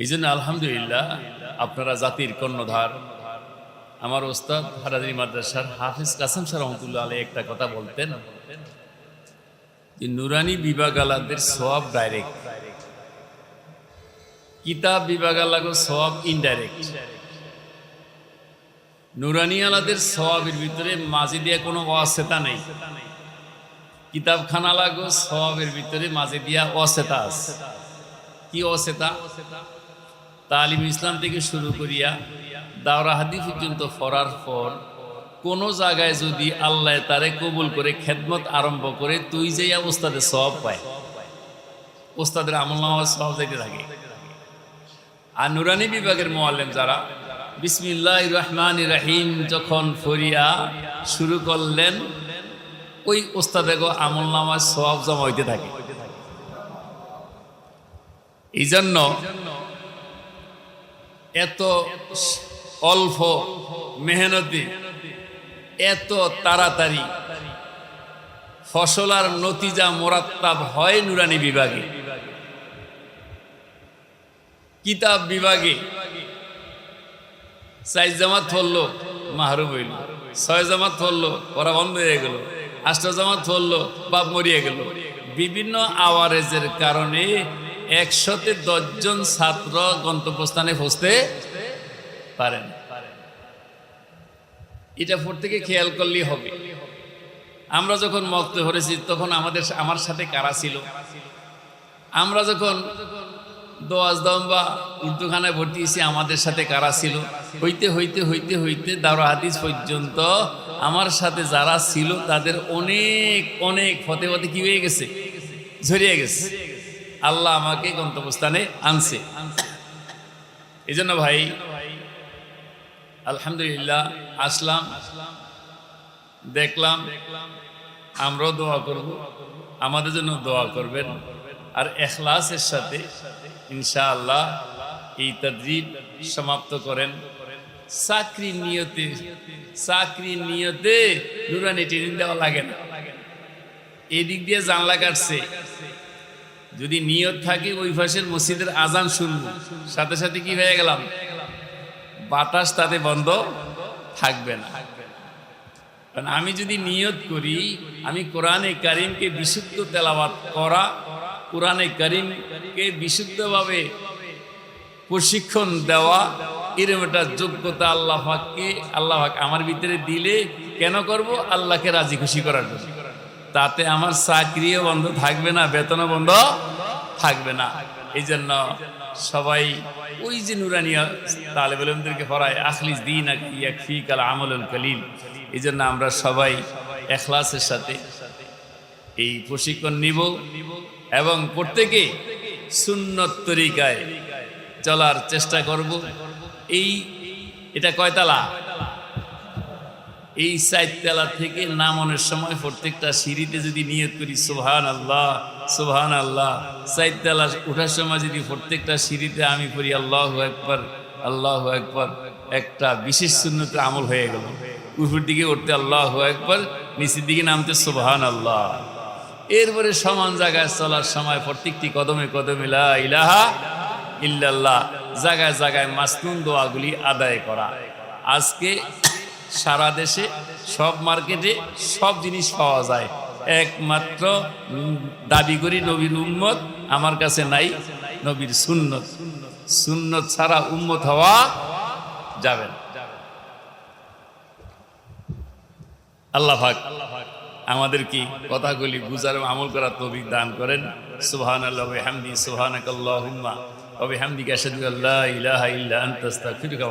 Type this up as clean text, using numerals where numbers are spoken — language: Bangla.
এই জন্য আলহামদুলিল্লাহ আপনারা জাতির কর্ণধার। আমার ওস্তাদ হারাদি মাদ্রাসার হাফিজ কাসেম স্যার রহমতুল্লাহ আলাইহি একটা কথা বলতেন যে নুরানি বিভাগ আলাদের সওয়াব ডাইরেক্ট, কিতাব বিভাগ আলাগো সওয়াব ইনডাইরেক্ট। নুরানি আলাদের সওয়াবের ভিতরে মাঝে দিয়া কোনো ওয়াসিতা নেই, কিতাবখানা লাগো সওয়াবের ভিতরে মাঝে দিয়া ওয়াসিতা আছে। কি ওয়াসিতা? তালিম ইসলাম থেকে শুরু করিয়া দাওরা হাদিস পর্যন্ত পড়ার পর কোন জায়গায় যদি আল্লাহ তারে কবুল করে খেদমত আরম্ভ করে তুই যাইয়া ওস্তাদের সওয়াব পায়, ওস্তাদের আমলনামার সওয়াব যাইতে থাকে। আর নুরানি বিভাগের মুআল্লিম যারা বিসমিল্লাহির রহমানির রহিম যখন ফরিয়া শুরু করলেন ওই ওস্তাদের আমলনামার সওয়াব জমা হইতে থাকে। এই জন্য এত অল্প মেহনতি এত তাড়াতাড়ি ফসল আর নতিজা মোরাত্তাব হয় নুরানি বিভাগে। কিতাব বিভাগে 4 জামাত পড়লো মাহরুম হইল, 6 জামাত পড়লো পড়া বন্ধ হয়ে গেল, 8 জামাত পড়লো বাপ মরিয়ে গেল। বিভিন্ন আওয়ারেজের কারণে 110 জন ছাত্র গন্তব্যস্থানে পৌঁছতে পারেন। এটা প্রত্যেকে খেয়াল করলেই হবে। আমরা যখন মক্তবে পড়েছি তখন আমার সাথে কারা ছিল? আমরা যখন দোয়াজদম বা উর্দুখানায় ভর্তি হয়েছি আমাদের সাথে কারা ছিল? হইতে হইতে হইতে হইতে দাওরা হাদিস পর্যন্ত আমার সাথে যারা ছিল তাদের অনেক অনেক ফতে ফতে কি হয়ে গেছে, ঝরিয়ে গেছে। আল্লাহ আমাকে গন্তব্যস্থানে আনছে। এই জন্য ভাই আলহামদুলিল্লাহ আসলাম, দেখলাম, আমরাও দোয়া করব, আমাদের জন্য দোয়া করবেন। আর ইখলাসের সাথে ইনশাআল্লাহ এই তাদরিব সমাপ্ত করেন। চাকরির নিয়তে নুরানি ট্রেনিং দেওয়া লাগে না। এই দিক দিয়ে জানলা কাটছে, যদি নিয়ত থাকে ওই পাশের মসজিদের আজান শুনব, সাথে সাথে কি হয়ে গেলাম, বাতাস তাতে বন্ধ থাকবে না। কারণ আমি যদি নিয়ত করি আমি কোরআনে কারিমকে বিশুদ্ধ তেলাওয়াত করা, কোরআনে কারিমকে বিশুদ্ধভাবে প্রশিক্ষণ দেওয়া, এরকম একটা যোগ্যতা আল্লাহ পাক আমার ভিতরে দিলে কেন করব? আল্লাহকে রাজি খুশি করার জন্য। তাতে আমার চাকরিও বন্ধ থাকবে না, বেতনও বন্ধ থাকবে না। এই জন্য সবাই ওই যে নুরানিয়া তালেবুল ইলমদেরকে পড়ায় আখলিস দীনাকা ইয়াকফিকাল আমালুল কলিল। এই জন্য আমরা সবাই ইখলাসের সাথে এই প্রশিক্ষণ নিব এবং প্রত্যেকে সুন্নত তরিকায় চলার চেষ্টা করব। এটা কয়তলা? এই 4 তলা থেকে নামানোর সময় প্রত্যেকটা সিঁড়িতে যদি নিয়ত করি সুবহানাল্লাহ সুবহানাল্লাহ, 4 তলা ওঠার সময় যদি প্রত্যেকটা সিঁড়িতে আমি পড়ি আল্লাহু আকবার আল্লাহু আকবার, একটা বিশেষ সুন্নতের আমল হয়ে গেল। উপর দিকে উঠতে আল্লাহু আকবার, নিচের দিকে নামতে সুবহানাল্লাহ। এরপরে সমান জায়গায় চলার সময় প্রত্যেকটি কদমে কদমে লা ইলাহা ইল্লাল্লাহ, জায়গায় জায়গায় মাসনুন দোয়াগুলি আদায় করা। আজকে সারা দেশে সব মার্কেটে সব জিনিস পাওয়া যায়, একমাত্র দাবি করি নবীর উম্মত, আমার কাছে নাই নবীর সুন্নত। সুন্নত ছাড়া উম্মত হওয়া যাবে না। আল্লাহ পাক আমাদের কি কথাগুলি বুঝার আমল করার তৌফিক দান করেন। সুবহানাল্লাহি ওয়া বিহামদিহি, সুবহানাকাল্লাহুম্মা ওয়া বিহামদিকা আশহাদু আল্লা ইলাহা ইল্লা আনতা আস্তাগফিরুকা।